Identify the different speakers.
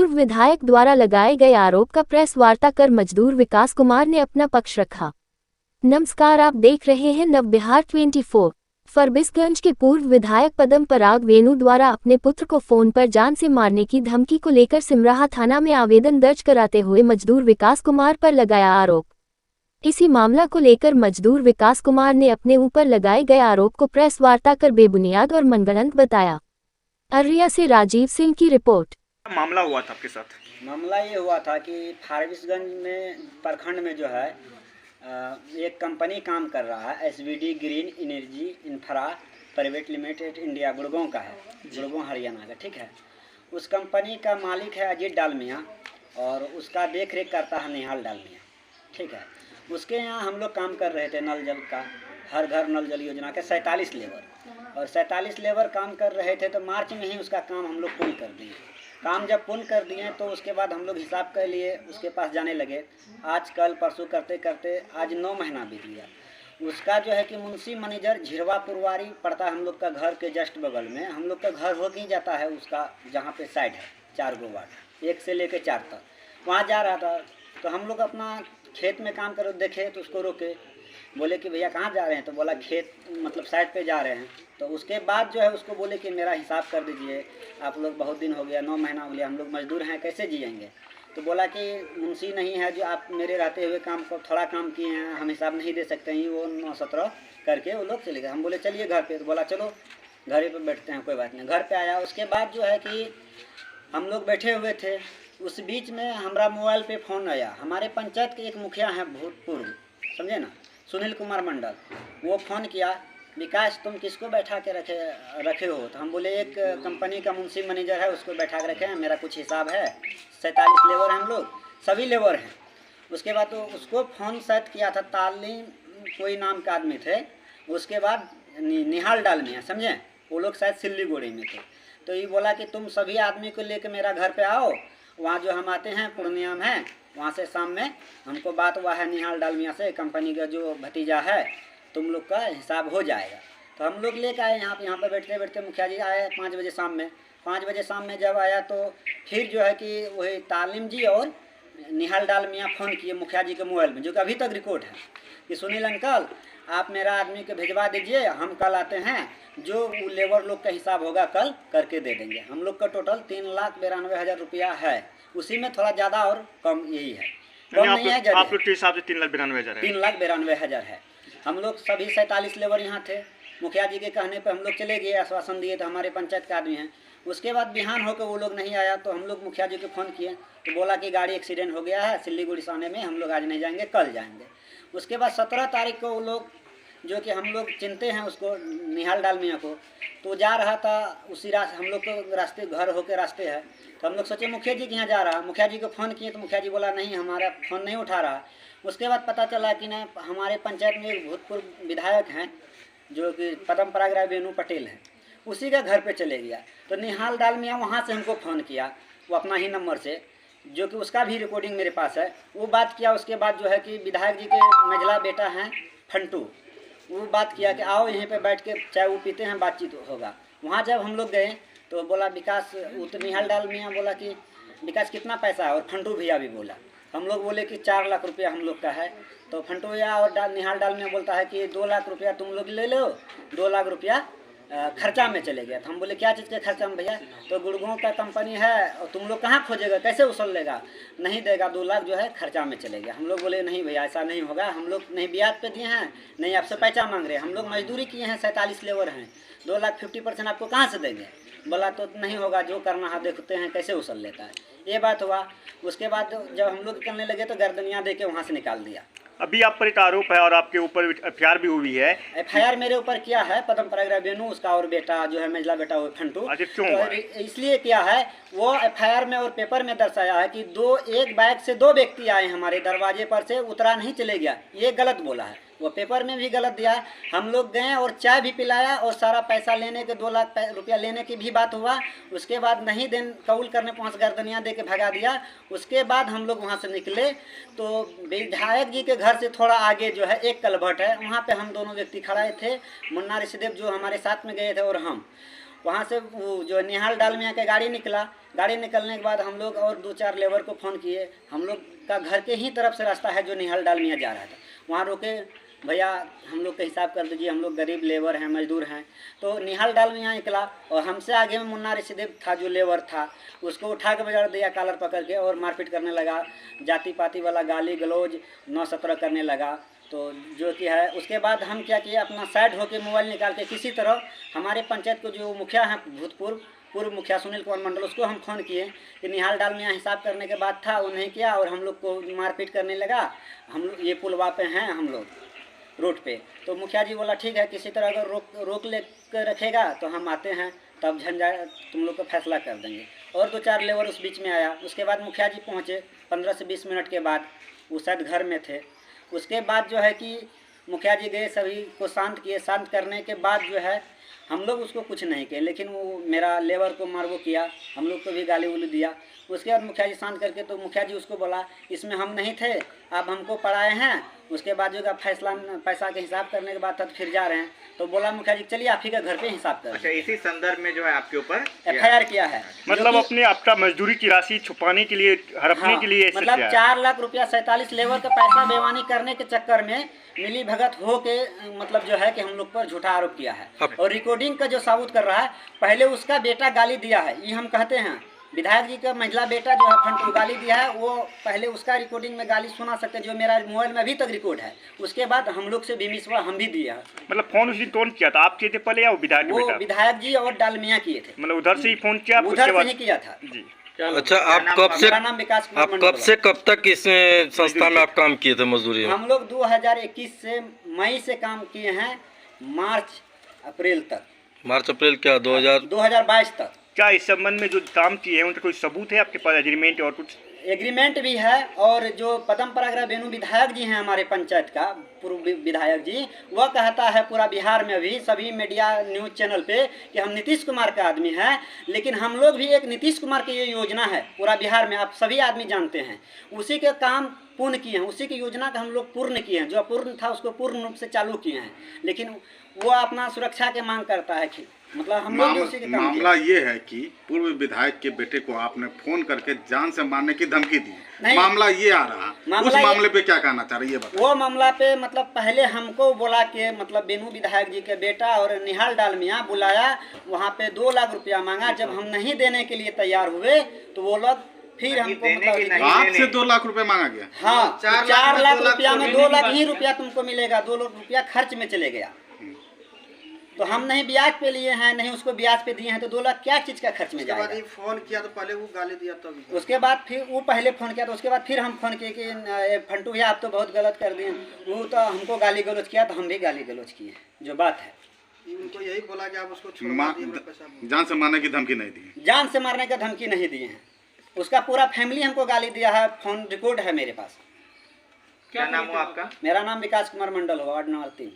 Speaker 1: पूर्व विधायक द्वारा लगाए गए आरोप का प्रेस वार्ता कर मजदूर विकास कुमार ने अपना पक्ष रखा। नमस्कार, आप देख रहे हैं नव बिहार 24। फरबिसगंज के पूर्व विधायक पद्म पराग वेणु द्वारा अपने पुत्र को फोन पर जान से मारने की धमकी को लेकर सिमराहा थाना में आवेदन दर्ज कराते हुए मजदूर विकास कुमार पर लगाया आरोप। इसी मामला को लेकर मजदूर विकास कुमार ने अपने ऊपर लगाए गए आरोप को प्रेस वार्ता कर बेबुनियाद और मनगढ़ंत बताया। अररिया से राजीव सिंह की रिपोर्ट।
Speaker 2: मामला हुआ था आपके साथ?
Speaker 3: मामला ये हुआ था कि फारबिसगंज में प्रखंड में जो है एक कंपनी काम कर रहा है, SVD green energy infra private limited India, Gurgaon का है, गुड़गांव हरियाणा का, ठीक है। उस कंपनी का मालिक है अजीत डालमिया और उसका देख रेख करता है निहाल डालमिया, ठीक है। उसके यहाँ हम लोग काम कर रहे थे नल जल का, हर घर नल जल योजना के 47 लेबर, और 47 लेबर काम कर रहे थे। तो मार्च में ही उसका काम हम लोग पूर्ण कर दिए। काम जब पूर्ण कर दिए तो उसके बाद हम लोग हिसाब के लिए उसके पास जाने लगे। आज कल परसों करते करते आज 9 महीना बीत गया। उसका जो है कि मुंशी मैनेजर झिरवा पुरवारी पड़ता है हम लोग का घर के जस्ट बगल में। हम लोग का घर हो के जाता है उसका, जहाँ पे साइड है 4 गो वार्ड, 1 से लेकर 4 तक, वहाँ जा रहा था। तो हम लोग अपना खेत में काम करो देखे तो उसको रोके, बोले कि भैया कहाँ जा रहे हैं? तो बोला खेत मतलब साइड पे जा रहे हैं। तो उसके बाद जो है उसको बोले कि मेरा हिसाब कर दीजिए, आप लोग बहुत दिन हो गया, 9 महीना हो गया, हम लोग मजदूर हैं, कैसे जिएंगे? तो बोला कि मुंशी नहीं है जो आप मेरे रहते हुए काम को थोड़ा काम किए हैं, हम हिसाब नहीं दे सकते हैं। वो 9-17 करके वो लोग चले गए। हम बोले चलिए घर पे, तो बोला चलो घर पे बैठते हैं, कोई बात नहीं। घर पे आया, उसके बाद जो है कि हम लोग बैठे हुए थे। उस बीच में हमारा मोबाइल पे फ़ोन आया। हमारे पंचायत के एक मुखिया हैं भूतपूर्व, समझे ना, सुनील कुमार मंडल। वो फ़ोन किया, विकास तुम किसको बैठा के रखे हो? तो हम बोले एक कंपनी का मुंशी मैनेजर है, उसको बैठा के रखे हैं, मेरा कुछ हिसाब है, 47 लेबर हैं हम लोग, सभी लेबर हैं। उसके बाद तो उसको फ़ोन सेट किया था, तालीम कोई नाम का आदमी थे। उसके बाद निहाल डालमिया, समझे, वो लोग शायद सिल्लीगुड़ी में थे। तो ये बोला कि तुम सभी आदमी को लेकर मेरा घर पे आओ, वहाँ जो हम आते हैं पूर्णिया में है, वहाँ से शाम में हमको बात हुआ है निहाल डालमिया से, कंपनी का जो भतीजा है, तुम लोग का हिसाब हो जाएगा। तो हम लोग लेकर आए यहाँ पर बैठते बैठते मुखिया जी आए 5 बजे शाम में। 5 बजे शाम में जब आया तो फिर जो है कि वही तालीम जी और निहाल डालमिया फ़ोन किए मुखिया जी के मोबाइल में, जो कि अभी तक रिकॉर्ड है, कि सुनील अंकल आप मेरा आदमी को भिजवा दीजिए, हम कल आते हैं, जो लेबर लोग का हिसाब होगा कल करके दे देंगे। हम लोग का टोटल 3,92,000 रुपया है, उसी में थोड़ा ज़्यादा और कम यही है, कम नहीं है।
Speaker 2: आप लोग के हिसाब से 3,92,000 है?
Speaker 3: 3,92,000 है। हम लोग सभी 47 लेबर यहाँ थे। मुखिया जी के कहने पे हम लोग चले गए, आश्वासन दिए, तो हमारे पंचायत के आदमी हैं। उसके बाद बिहान होकर वो लोग नहीं आया तो हम लोग मुखिया जी को फ़ोन किए, तो बोला कि गाड़ी एक्सीडेंट हो गया है सिल्लीगुड़ी आने में, हम लोग आज नहीं जाएंगे, कल जाएंगे। उसके बाद 17 तारीख को वो लोग, जो कि हम लोग चिनते हैं उसको, निहाल डालमिया को, तो जा रहा था उसी हम लोग को रास्ते, घर होके रास्ते है। तो हम लोग सोचे मुखिया जी के यहाँ जा रहा। मुखिया जी को फ़ोन किए तो मुखिया जी बोला नहीं, हमारा फ़ोन नहीं उठा रहा। उसके बाद पता चला कि नहीं, हमारे पंचायत में एक भूतपूर्व विधायक हैं जो कि पद्म पराग वेणु पटेल हैं, उसी का घर पे चले गया। तो निहाल डालमिया वहाँ से हमको फ़ोन किया, वो अपना ही नंबर से, जो कि उसका भी रिकॉर्डिंग मेरे पास है। वो बात किया। उसके बाद जो है कि विधायक जी के मझला बेटा हैं फंटू, वो बात किया कि आओ यहीं पे बैठ के चाय वो पीते हैं, बातचीत होगा। वहाँ जब हम लोग गए तो बोला विकास, तो निहाल डालमिया बोला कि विकास कितना पैसा है, और फंटू भैया भी बोला। हम लोग बोले कि 4 लाख रुपया हम लोग का है। तो फंटू भैया और निहाल डालमिया बोलता है कि 2 लाख रुपया तुम लोग ले लो, 2 लाख रुपया खर्चा में चले गया। तो हम बोले क्या चीज़ के खर्चा में भैया? तो गुड़गांव का कंपनी है और तुम लोग कहाँ खोजेगा, कैसे उसल लेगा, नहीं देगा, 2 लाख जो है खर्चा में चले गया। हम लोग बोले नहीं भैया ऐसा नहीं होगा, हम लोग नहीं ब्याज पे दिए हैं, नहीं आपसे पैसा मांग रहे हैं, हम लोग मजदूरी किए हैं, 47 लेबर हैं, 2 लाख 50% आपको कहाँ से देंगे? बोला तो नहीं होगा, जो करना है देखते हैं कैसे उसल लेता है। ये बात हुआ। उसके बाद जब हम लोग करने लगे तो गर्दनियाँ दे के वहाँ से निकाल दिया।
Speaker 2: अभी आप पर एक आरोप है और आपके ऊपर FIR भी हुई है।
Speaker 3: FIR मेरे ऊपर किया है पद्म पराग वेणु, उसका और बेटा जो है मझला बेटा वो फंटू।
Speaker 2: क्यों?
Speaker 3: तो इसलिए किया है, वो FIR में और पेपर में दर्शाया है कि एक बाइक से 2 व्यक्ति आए हमारे दरवाजे पर से, उतरा नहीं चले गया, ये गलत बोला है। वो पेपर में भी गलत दिया है। हम लोग गए और चाय भी पिलाया और सारा पैसा लेने के 2 लाख रुपया लेने की भी बात हुआ। उसके बाद नहीं देन कबूल करने पहुँच गर्दनियाँ दे के भगा दिया। उसके बाद हम लोग वहाँ से निकले तो विधायक जी के घर से थोड़ा आगे जो है एक कलभट है, वहाँ पे हम दोनों व्यक्ति खड़े थे, मुन्ना ऋषिदेव जो हमारे साथ में गए थे और हम। वहाँ से वो जो निहाल डालमिया के गाड़ी निकला, गाड़ी निकलने के बाद हम लोग और 2-4 लेबर को फ़ोन किए। हम लोग का घर के ही तरफ से रास्ता है जो निहाल डालमिया जा रहा था, वहाँ रोके, भैया हम लोग का हिसाब कर दीजिए, हम लोग गरीब लेबर हैं, मजदूर हैं। तो निहाल डालमिया निकला और हमसे आगे में मुन्ना ऋषिदेव था जो लेबर था, उसको उठा के बजा दिया कॉलर पकड़ के और मारपीट करने लगा, जाति पाति वाला गाली गलौज 9-17 करने लगा। तो जो कि है उसके बाद हम क्या किए, अपना साइड होके मोबाइल निकाल के किसी तरह हमारे पंचायत को जो मुखिया हैं पूर्व मुखिया सुनील कुमार मंडल, उसको हम फ़ोन किए कि निहाल डालमिया हिसाब करने के बाद था, वो नहीं किया और हम लोग को मारपीट करने लगा। हम लोग ये पुलवा पे हैं, हम लोग रोड पे। तो मुखिया जी बोला ठीक है, किसी तरह अगर रोक ले कर रखेगा तो हम आते हैं, तब झंझा तुम लोग का फैसला कर देंगे। और 2-4 लेबर उस बीच में आया। उसके बाद मुखिया जी पहुँचे 15 से 20 मिनट के बाद, वो शायद घर में थे। उसके बाद जो है कि मुखिया जी गए, सभी को शांत किए। शांत करने के बाद जो है हम लोग उसको कुछ नहीं किए, लेकिन वो मेरा लेबर को मारवो किया, हम लोग को भी गाली उली दिया। उसके बाद मुखिया जी शांत करके, तो मुखिया जी उसको बोला इसमें हम नहीं थे, आप हमको पढ़ाए हैं। उसके बाद जो का फैसला पैसा के हिसाब करने के बाद तब फिर जा रहे हैं। तो बोला मुखिया जी चलिए आप ही का घर पे हिसाब कर।
Speaker 2: अच्छा, इसी संदर्भ में जो है आपके ऊपर
Speaker 3: FIR किया है।
Speaker 2: मतलब अपने आपका मजदूरी की राशि छुपाने के लिए, हड़पने के लिए ऐसे
Speaker 3: मतलब
Speaker 2: किया है।
Speaker 3: 4 लाख रुपया 47 लेबर का पैसा बेईमानी करने के चक्कर में मिली भगत हो के मतलब जो है कि हम लोग पर झूठा आरोप किया है। और रिकॉर्डिंग का जो साबुत कर रहा है, पहले उसका बेटा गाली दिया है, ये हम कहते हैं। विधायक जी का महिला बेटा जो है फंटू गाली दिया है, वो पहले उसका रिकॉर्डिंग में गाली सुना सकते हैं, जो मेरा मोबाइल में अभी तक रिकॉर्ड है। उसके बाद हम लोग से भी मिसवा हम भी दिया।
Speaker 2: मतलब फोन उस दिन कौन किया था, आप किए थे पहले या वो विधायक
Speaker 3: वो
Speaker 2: बेटा?
Speaker 3: विधायक जी और डालमिया किए थे।
Speaker 2: मतलब उधर से ही फोन किया,
Speaker 3: उधर से ही किया था
Speaker 2: जी।
Speaker 4: अच्छा, आप कब से,
Speaker 3: मेरा नाम विकास कुमार
Speaker 4: आप
Speaker 3: मंडल
Speaker 4: कब से कब तक इस संस्था में आप काम किए थे मजदूरी में?
Speaker 3: हम लोग 2021 से मई से काम किए हैं, मार्च अप्रैल तक।
Speaker 4: मार्च अप्रैल क्या
Speaker 3: 2022 तक।
Speaker 2: क्या इस संबंध में जो काम किए हैं उनका कोई सबूत है आपके पास, एग्रीमेंट और कुछ?
Speaker 3: एग्रीमेंट भी है। और जो पदम परागरा बेनू विधायक जी हैं हमारे पंचायत का, पूर्व विधायक जी, वह कहता है पूरा बिहार में भी सभी मीडिया न्यूज़ चैनल पे कि हम नीतीश कुमार का आदमी है। लेकिन हम लोग भी एक नीतीश कुमार की ये योजना है पूरा बिहार में, आप सभी आदमी जानते हैं, उसी के काम पूर्ण किए हैं, उसी की योजना का हम लोग पूर्ण किए हैं। जो अपूर्ण था उसको पूर्ण रूप से चालू किए हैं। लेकिन वो अपना सुरक्षा के मांग करता है कि मतलब हम लोग उसी के काम
Speaker 5: मामला ये है कि पूर्व विधायक के बेटे को आपने फोन करके जान से मारने की धमकी दी। मामला ये आ रहा है, उस मामले पे क्या कहना चाह रही है?
Speaker 3: वो मामला पे मतलब पहले हमको बोला कि मतलब बेनू विधायक जी के बेटा और निहाल डालमिया बुलाया, वहाँ पे 2 लाख रुपया मांगा। जब हम नहीं देने के लिए तैयार हुए तो वो लोग फिर हमको मतलब
Speaker 5: आपसे 2 लाख रुपए मांगा गया।
Speaker 3: हाँ, 4 लाख रुपया में 2 लाख ही रुपया तुमको मिलेगा, 2 लाख रुपया खर्च में चले गया। तो हम नहीं ब्याज पे लिए हैं, नहीं उसको ब्याज पे दिए हैं, तो 2 लाख क्या चीज़ का खर्च में जाएगा।
Speaker 6: उसके बाद फोन किया तो पहले वो गाली दिया तब।
Speaker 3: उसके बाद फिर वो पहले फ़ोन किया, तो उसके बाद फिर हम फ़ोन किए कि फंटू भैया आप तो बहुत गलत कर दिए। वो तो हमको गाली गलौज किया, तो हम भी गाली गलौज किए, जो बात है।
Speaker 6: उनको यही बोला कि आप उसको छुड़वा दिए, पैसा
Speaker 5: जान से मारने की धमकी नहीं दी।
Speaker 3: जान से मारने का धमकी नहीं दिए हैं। उसका पूरा फैमिली हमको गाली दिया है, फ़ोन रिकॉर्ड है मेरे पास।
Speaker 2: क्या नाम हुआ आपका?
Speaker 3: मेरा नाम विकास कुमार मंडल हुआ, वार्ड नंबर 3।